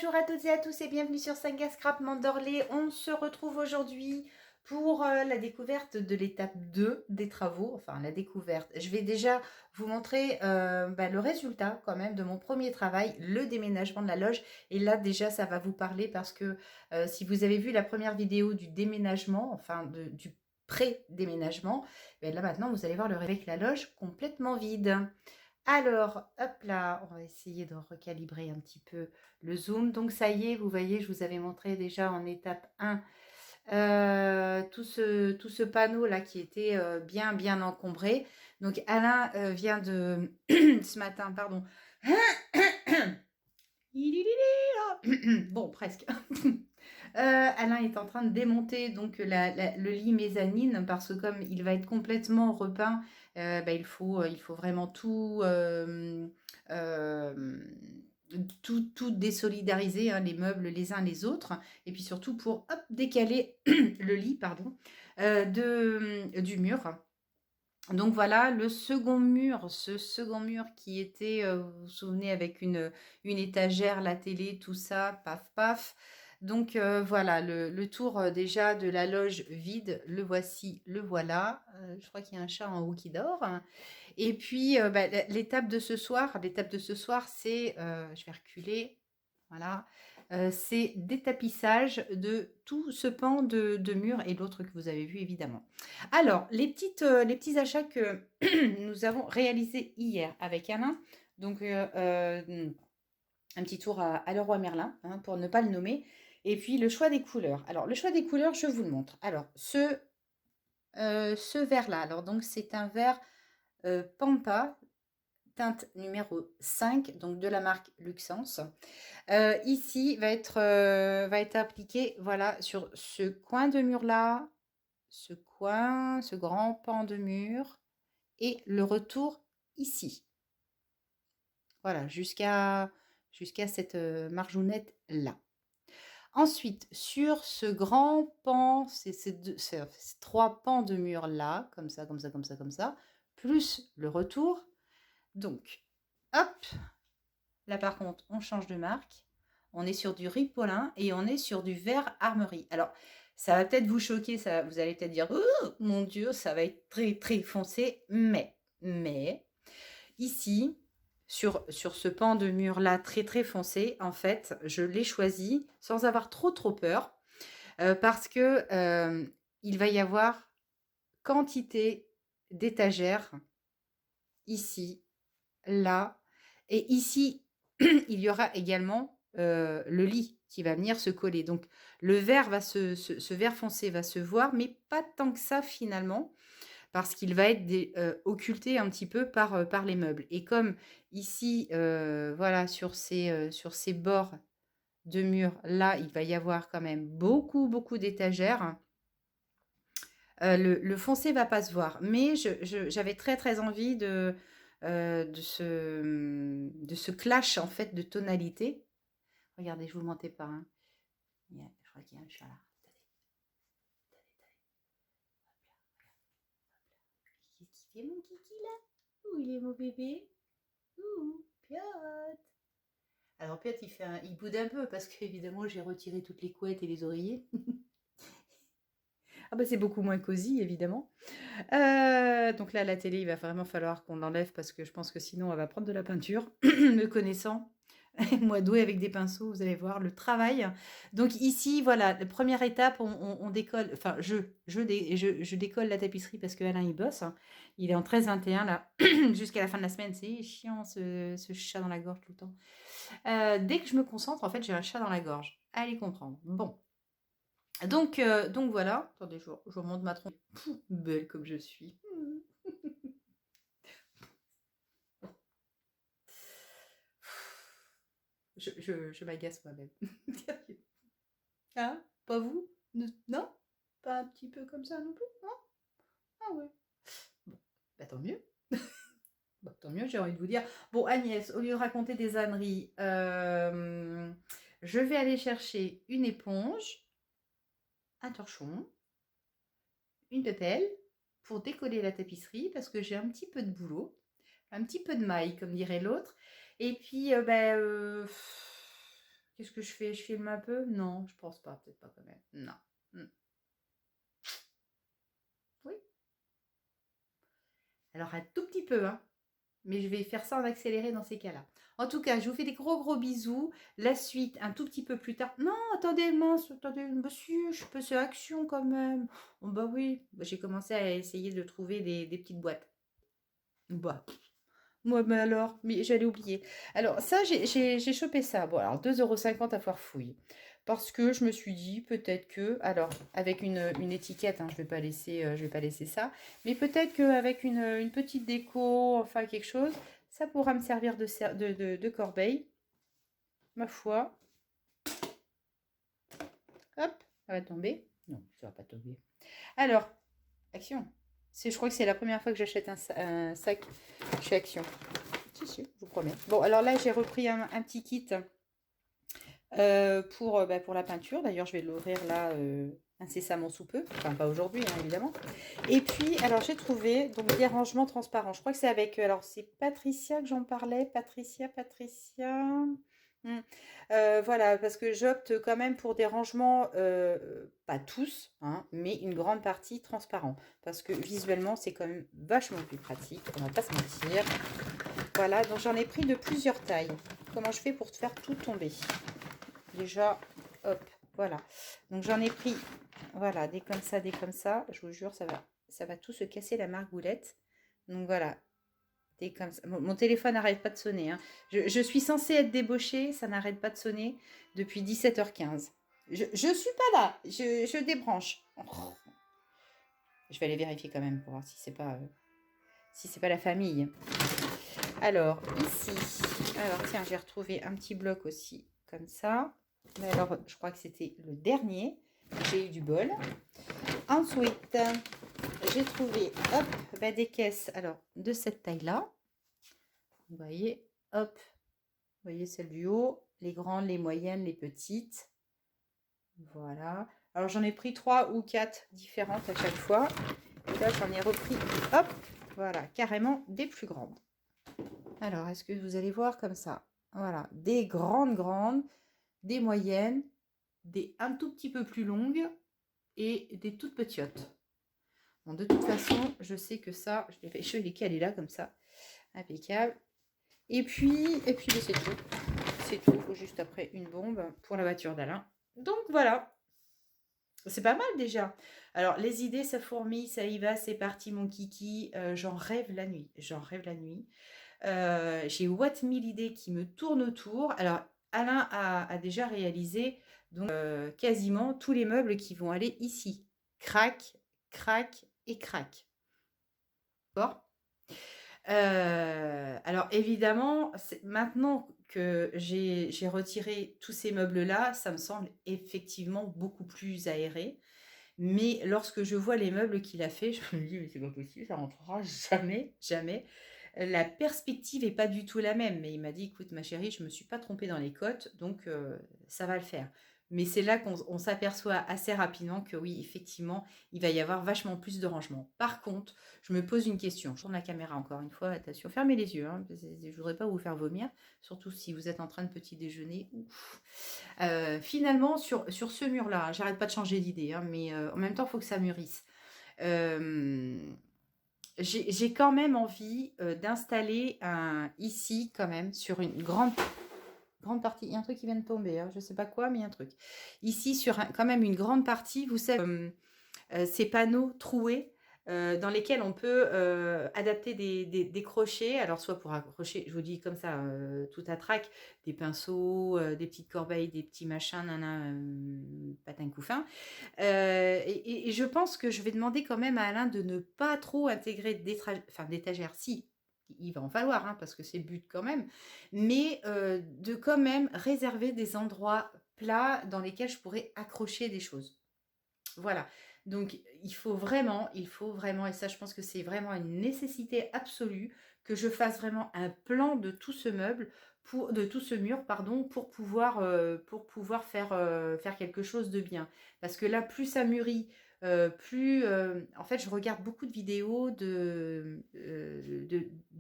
Bonjour à toutes et à tous et bienvenue sur Saga Scrap Mandorlé. On se retrouve aujourd'hui pour la découverte de l'étape 2 des travaux, enfin la découverte. Je vais déjà vous montrer le résultat quand même de mon premier travail, le déménagement de la loge. Et là déjà ça va vous parler parce que si vous avez vu la première vidéo du déménagement, enfin du pré-déménagement, là maintenant vous allez voir le réveil avec la loge complètement vide. Alors, hop là, on va essayer de recalibrer un petit peu le zoom. Donc ça y est, vous voyez, je vous avais montré déjà en étape 1 tout ce panneau là qui était bien encombré. Donc Alain vient de ce matin, pardon. Bon, presque. Alain est en train de démonter donc le lit mezzanine parce que comme il va être complètement repeint, il faut vraiment tout désolidariser, hein, les meubles les uns les autres, et puis surtout pour décaler le lit du mur. Donc voilà, le second mur, ce second mur qui était, vous vous souvenez, avec une étagère, la télé, tout ça, paf, paf. Donc voilà, le tour déjà de la loge vide, le voici, le voilà. Je crois qu'il y a un chat en haut qui dort. Et puis, l'étape de ce soir, c'est, je vais reculer, voilà, c'est détapissage de tout ce pan de mur et l'autre que vous avez vu évidemment. Alors, les petits achats que nous avons réalisés hier avec Alain, donc un petit tour à Leroy Merlin, hein, pour ne pas le nommer, et puis le choix des couleurs. Alors, le choix des couleurs, je vous le montre. Alors, ce vert-là, alors donc c'est un vert Pampa, teinte numéro 5, donc de la marque Luxence. Ici va être appliqué, voilà, sur ce coin de mur là, ce grand pan de mur, et le retour ici. Voilà, jusqu'à cette marjounette là. Ensuite, sur ce grand pan, ces 3 pans de mur là, comme ça, plus le retour. Donc, hop, là par contre, on change de marque. On est sur du Ripolin et on est sur du vert Armerie. Alors, ça va peut-être vous choquer, vous allez peut-être dire oh, mon Dieu, ça va être très très foncé. Mais, ici, sur ce pan de mur là très très foncé, en fait, je l'ai choisi sans avoir trop peur parce que il va y avoir quantité d'étagères ici, là, et ici, il y aura également le lit qui va venir se coller. Donc, le vert ce vert foncé va se voir, mais pas tant que ça finalement, parce qu'il va être occulté un petit peu par les meubles. Et comme ici, voilà, sur ces bords de mur, là, il va y avoir quand même beaucoup d'étagères. Le foncé va pas se voir, mais j'avais très envie de ce clash en fait de tonalité. Regardez, je vous mentais pas, hein. Je crois qu'il y a un chat là. Qu'est-ce qu'il fait mon kiki là? Où il est mon bébé? Ouh, Piot. Alors Piot il boude un peu parce qu'évidemment j'ai retiré toutes les couettes et les oreillers. Ah bah c'est beaucoup moins cosy évidemment. Donc là, la télé, il va vraiment falloir qu'on l'enlève parce que je pense que sinon, elle va prendre de la peinture, me connaissant. Moi, douée avec des pinceaux, vous allez voir le travail. Donc ici, voilà, la première étape, on décolle, enfin, je décolle la tapisserie parce que Alain, il bosse, hein. Il est en 13-21 là, jusqu'à la fin de la semaine. C'est chiant, ce chat dans la gorge tout le temps. Dès que je me concentre, en fait, j'ai un chat dans la gorge. Allez comprendre. Bon. Donc voilà. Attendez, je vous remonte ma tronche. Belle comme je suis. Je m'agace moi-même. Hein? Pas vous? Non? Pas un petit peu comme ça non plus? Non? Ah ouais. Bon, bah tant mieux. Bah, tant mieux, j'ai envie de vous dire. Bon, Agnès, au lieu de raconter des âneries, je vais aller chercher une éponge, un torchon, une pépelle pour décoller la tapisserie parce que j'ai un petit peu de boulot, un petit peu de maille, comme dirait l'autre. Et puis, Qu'est-ce que je fais? Je filme un peu? Non, je pense pas, peut-être pas quand même. Non. Hmm. Oui. Alors un tout petit peu, hein. Mais je vais faire ça en accéléré dans ces cas-là. En tout cas, je vous fais des gros gros bisous. La suite, un tout petit peu plus tard. Non, attendez, mince, attendez, monsieur, je peux faire action quand même. Oh, bah oui, bah, j'ai commencé à essayer de trouver des petites boîtes. Bah, moi, mais alors, mais j'allais oublier. Alors, ça, j'ai chopé ça. Bon, alors 2,50 € à foire fouille. Parce que je me suis dit, peut-être que, alors, avec une étiquette, hein, je vais pas laisser ça, mais peut-être qu'avec une petite déco, enfin quelque chose, ça pourra me servir de corbeille. Ma foi, hop, ça va tomber. Non, ça va pas tomber. Alors, action. Je crois que c'est la première fois que j'achète un sac chez Action. Si, je vous promets. Bon, alors là, j'ai repris un petit kit pour la peinture. D'ailleurs, je vais l'ouvrir là incessamment sous peu. Enfin, pas aujourd'hui, hein, évidemment. Et puis, alors, j'ai trouvé donc des rangements transparents. Je crois que c'est avec... alors, c'est Patricia que j'en parlais. Patricia. Voilà, parce que j'opte quand même pour des rangements, pas tous, hein, mais une grande partie transparent. Parce que visuellement, c'est quand même vachement plus pratique. On va pas se mentir. Voilà, donc j'en ai pris de plusieurs tailles. Comment je fais pour te faire tout tomber? Déjà, hop, voilà. Donc j'en ai pris, voilà, des comme ça, des comme ça. Je vous jure, ça va tout se casser la margoulette. Donc voilà, des comme ça. Mon téléphone n'arrête pas de sonner, hein. Je suis censée être débauchée, ça n'arrête pas de sonner depuis 17h15. Je suis pas là, je débranche. Oh. Je vais aller vérifier quand même pour voir si c'est pas la famille. Alors, ici, alors tiens, j'ai retrouvé un petit bloc aussi, comme ça. Mais alors, je crois que c'était le dernier. J'ai eu du bol. Ensuite, j'ai trouvé, hop, bah, des caisses, alors, de cette taille-là. Vous voyez, hop, vous voyez celle du haut, les grandes, les moyennes, les petites. Voilà. Alors, j'en ai pris 3 ou 4 différentes à chaque fois. Et là, j'en ai repris, hop, voilà, carrément des plus grandes. Alors, est-ce que vous allez voir comme ça? Voilà, des grandes, des moyennes, des un tout petit peu plus longues et des toutes petiotes. Bon, de toute façon, je sais que ça, je l'ai calé là comme ça, impeccable. Et puis ben, c'est tout. C'est tout, juste après une bombe pour la voiture d'Alain. Donc voilà, c'est pas mal déjà. Alors les idées, ça fourmille, ça y va, c'est parti mon kiki. J'en rêve la nuit, j'en rêve la nuit. J'ai what mille idées qui me tournent autour. Alors, Alain a déjà réalisé donc, quasiment tous les meubles qui vont aller ici. Crac, crac et crac. D'accord. Alors évidemment, maintenant que j'ai retiré tous ces meubles-là, ça me semble effectivement beaucoup plus aéré. Mais lorsque je vois les meubles qu'il a fait, je me dis, mais c'est pas possible, ça rentrera jamais, jamais. La perspective est pas du tout la même. Mais il m'a dit, écoute, ma chérie, je me suis pas trompée dans les cotes, donc ça va le faire. Mais c'est là qu'on s'aperçoit assez rapidement que oui, effectivement, il va y avoir vachement plus de rangement. Par contre, je me pose une question. Je tourne la caméra encore une fois, attention, fermez les yeux, hein, je voudrais pas vous faire vomir, surtout si vous êtes en train de petit déjeuner. Ouf. Finalement, sur ce mur-là, hein, j'arrête pas de changer d'idée, hein, mais en même temps, il faut que ça mûrisse. J'ai quand même envie d'installer ici, quand même, sur une grande partie. Il y a un truc qui vient de tomber, hein, je ne sais pas quoi, mais il y a un truc. Ici, sur quand même une grande partie, vous savez, ces panneaux troués dans lesquels on peut adapter des crochets. Alors, soit pour accrocher, je vous dis comme ça, tout à trac, des pinceaux, des petites corbeilles, des petits machins, patin couffin. Et je pense que je vais demander quand même à Alain de ne pas trop intégrer d'étagères. Si, il va en falloir, hein, parce que c'est le but quand même, mais de quand même réserver des endroits plats dans lesquels je pourrais accrocher des choses. Voilà. Donc, il faut vraiment, et ça, je pense que c'est vraiment une nécessité absolue, que je fasse vraiment un plan de tout ce meuble, de tout ce mur, pardon, pour pouvoir faire quelque chose de bien. Parce que là, plus ça mûrit, plus... en fait, je regarde beaucoup de vidéos de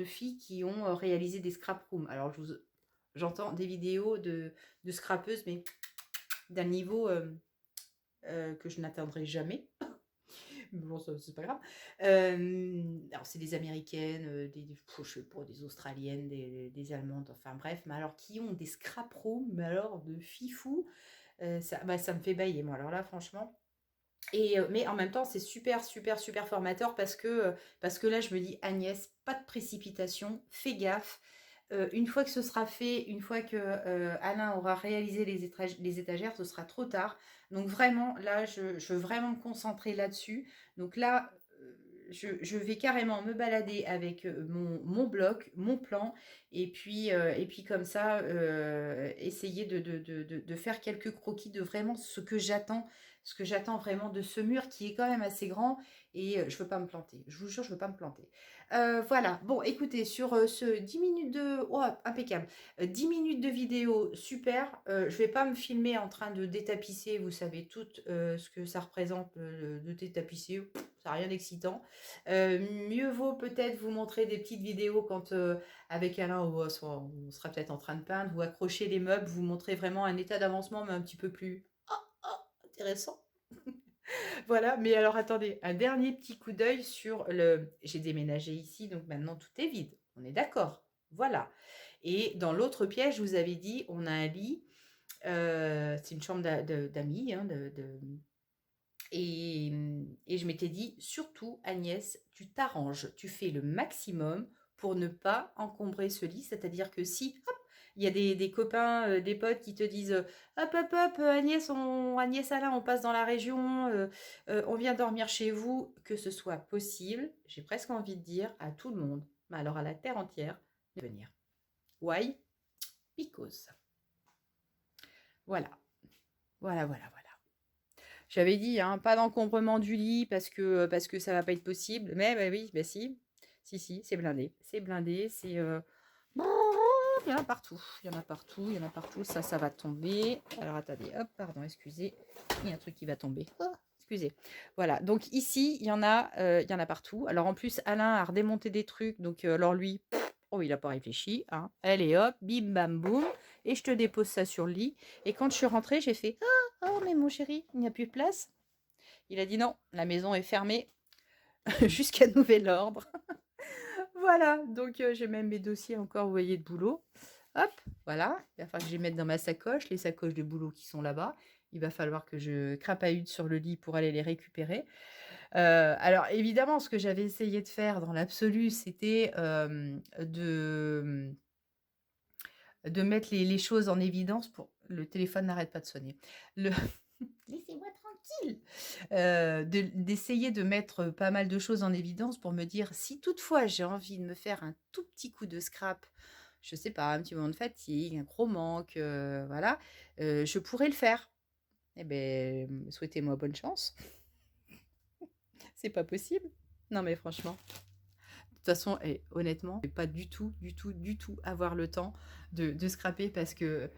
filles qui ont réalisé des scrap rooms. Alors, j'entends des vidéos de scrapeuses, mais d'un niveau que je n'atteindrai jamais. Mais bon, ça, c'est pas grave. Alors, c'est des Américaines, je sais pas, des Australiennes, des Allemandes, enfin bref, mais alors qui ont des scrap rooms, mais alors de fifou, ça me fait bailler, moi. Alors là, franchement. Mais en même temps, c'est super, super, super formateur parce que là, je me dis, Agnès, pas de précipitation, fais gaffe. Une fois que ce sera fait, une fois que Alain aura réalisé les étagères, ce sera trop tard. Donc vraiment, là, je veux vraiment me concentrer là-dessus. Donc là, je vais carrément me balader avec mon bloc, mon plan, et puis comme ça, essayer de faire quelques croquis de vraiment ce que j'attends vraiment de ce mur qui est quand même assez grand et je veux pas me planter. Je vous jure, je veux pas me planter. Voilà. Bon, écoutez, sur ce 10 minutes de... Oh, impeccable. 10 minutes de vidéo, super. Je vais pas me filmer en train de détapisser. Vous savez tout ce que ça représente de détapisser. Ça n'a rien d'excitant. Mieux vaut peut-être vous montrer des petites vidéos quand avec Alain on sera peut-être en train de peindre ou accrocher les meubles, vous montrer vraiment un état d'avancement mais un petit peu plus intéressant. Voilà, mais alors attendez, un dernier petit coup d'œil sur le... J'ai déménagé ici, donc maintenant tout est vide. On est d'accord. Voilà. Et dans l'autre pièce, je vous avais dit, on a un lit. C'est une chambre d'amis. Hein, et je m'étais dit, surtout Agnès, tu t'arranges, tu fais le maximum pour ne pas encombrer ce lit. C'est-à-dire que si, hop, il y a des copains, des potes qui te disent hop, hop, hop, Agnès, Agnès Alain, on passe dans la région, on vient dormir chez vous, que ce soit possible, j'ai presque envie de dire à tout le monde, mais alors à la terre entière, de venir. Why? Because. Voilà, voilà, voilà, voilà. J'avais dit, hein, pas d'encombrement du lit parce que ça va pas être possible. Mais bah oui, bah si. Si, si, c'est blindé. C'est blindé, c'est... Il y en a partout. Il y en a partout, il y en a partout. Ça va tomber. Alors attendez, hop, pardon, excusez. Il y a un truc qui va tomber. Oh, excusez. Voilà, donc ici, il y en a partout. Alors en plus, Alain a redémonté des trucs. Donc alors lui, oh, il n'a pas réfléchi. Hein. Allez hop, bim bam boum. Et je te dépose ça sur le lit. Et quand je suis rentrée, j'ai fait oh, mais mon chéri, il n'y a plus de place. Il a dit non, la maison est fermée jusqu'à nouvel ordre. Voilà, donc j'ai même mes dossiers encore, vous voyez, de boulot. Hop, voilà. Il va falloir que je les mette dans ma sacoche, les sacoches de boulot qui sont là-bas. Il va falloir que je crapahute sur le lit pour aller les récupérer. Alors évidemment, ce que j'avais essayé de faire dans l'absolu, c'était de mettre les choses en évidence pour... Le téléphone n'arrête pas de sonner. Le... Laissez-moi tranquille. D'essayer de mettre pas mal de choses en évidence pour me dire si toutefois j'ai envie de me faire un tout petit coup de scrap, je sais pas, un petit moment de fatigue, un gros manque, voilà, je pourrais le faire. Eh ben, souhaitez-moi bonne chance. C'est pas possible. Non mais franchement. De toute façon, et honnêtement, je vais pas du tout, du tout, du tout avoir le temps de scraper parce que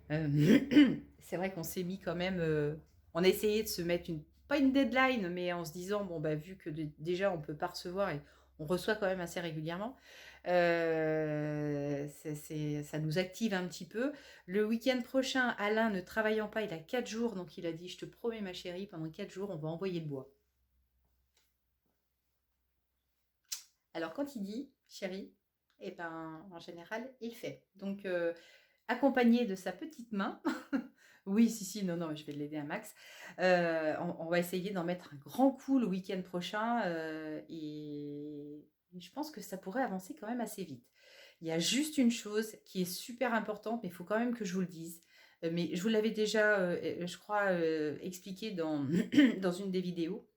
c'est vrai qu'on s'est mis quand même, on a essayé de se mettre pas une deadline, mais en se disant, bon, bah, vu que déjà on peut pas recevoir et on reçoit quand même assez régulièrement, ça nous active un petit peu. Le week-end prochain, Alain ne travaillant pas, il a 4 jours, donc il a dit, je te promets ma chérie, pendant 4 jours, on va envoyer le bois. Alors quand il dit chérie, eh ben, en général, il fait. Donc accompagné de sa petite main, oui, si, si, non, non, je vais l'aider un max. On va essayer d'en mettre un grand coup le week-end prochain et je pense que ça pourrait avancer quand même assez vite. Il y a juste une chose qui est super importante, mais il faut quand même que je vous le dise. Mais je vous l'avais déjà, je crois, expliqué dans, dans une des vidéos.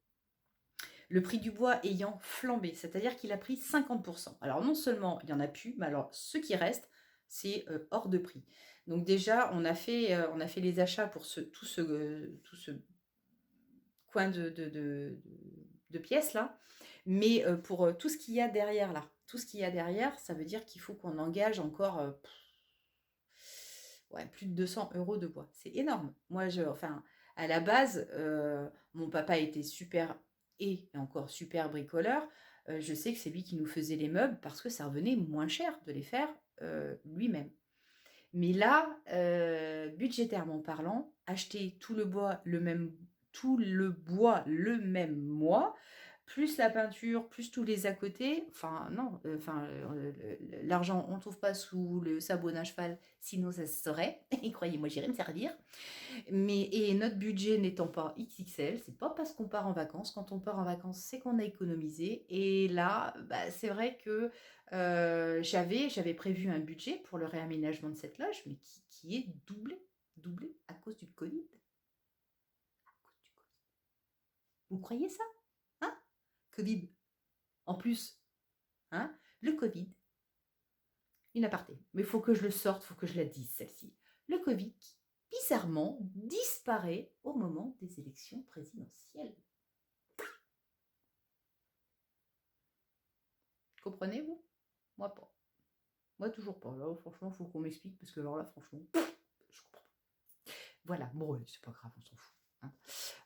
Le prix du bois ayant flambé, c'est-à-dire qu'il a pris 50%. Alors non seulement il n'y en a plus, mais alors ce qui reste, c'est hors de prix. Donc déjà, on a fait les achats pour tout ce coin de pièces là, mais pour tout ce qu'il y a derrière là, tout ce qu'il y a derrière, ça veut dire qu'il faut qu'on engage encore ouais, plus de 200 € de bois. C'est énorme. Moi, enfin, à la base, mon papa était super et encore super bricoleur. Je sais que c'est lui qui nous faisait les meubles parce que ça revenait moins cher de les faire lui-même. Mais là, budgétairement parlant, acheter tout le bois le même mois, plus la peinture, plus tous les à côté, enfin non, l'argent, on ne trouve pas sous le sabot d'un cheval, sinon ça se saurait. Et croyez-moi, j'irai me servir. Et notre budget n'étant pas XXL, c'est pas parce qu'on part en vacances. Quand on part en vacances, c'est qu'on a économisé. Et là, bah, c'est vrai que j'avais prévu un budget pour le réaménagement de cette loge, mais qui est doublé à cause du Covid. À cause du Covid. Vous croyez ça? Hein? Covid. En plus, hein? Le Covid, une aparté. Mais il faut que je le sorte, il faut que je la dise, celle-ci. Le Covid qui, bizarrement, disparaît au moment des élections présidentielles. Comprenez-vous? Moi pas. Moi toujours pas. Là, franchement, il faut qu'on m'explique parce que alors là, franchement, je comprends pas. Voilà, bon, c'est pas grave, on s'en fout. Hein.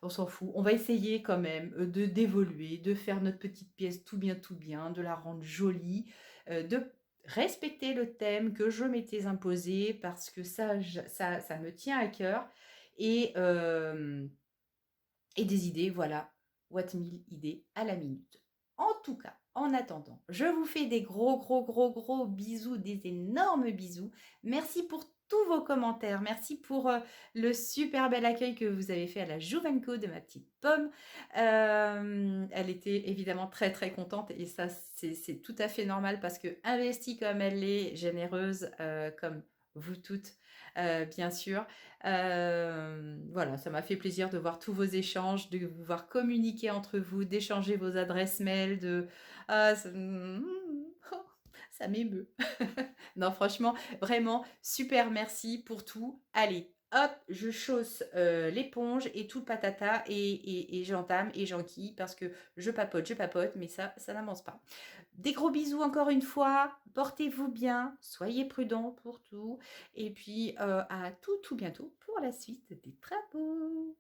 On s'en fout. On va essayer quand même de d'évoluer, de faire notre petite pièce tout bien, de la rendre jolie, de respecter le thème que je m'étais imposé parce que ça me tient à cœur. Et, euh, et des idées, voilà, what 1000 idées à la minute. En tout cas, en attendant, je vous fais des gros bisous, des énormes bisous. Merci pour tous vos commentaires. Merci pour le super bel accueil que vous avez fait à la Jouvenco de ma petite pomme. Elle était évidemment très contente et ça, c'est tout à fait normal parce que investie comme elle est, généreuse comme vous toutes, bien sûr. Voilà, ça m'a fait plaisir de voir tous vos échanges, de vous voir communiquer entre vous, d'échanger vos adresses mail, ça m'émeut. Non, franchement, vraiment, super merci pour tout. Allez, hop, je chausse l'éponge et tout le patata et j'entame et j'enquille parce que je papote, mais ça n'avance pas. Des gros bisous encore une fois, portez-vous bien, soyez prudents pour tout et puis à tout bientôt pour la suite des travaux.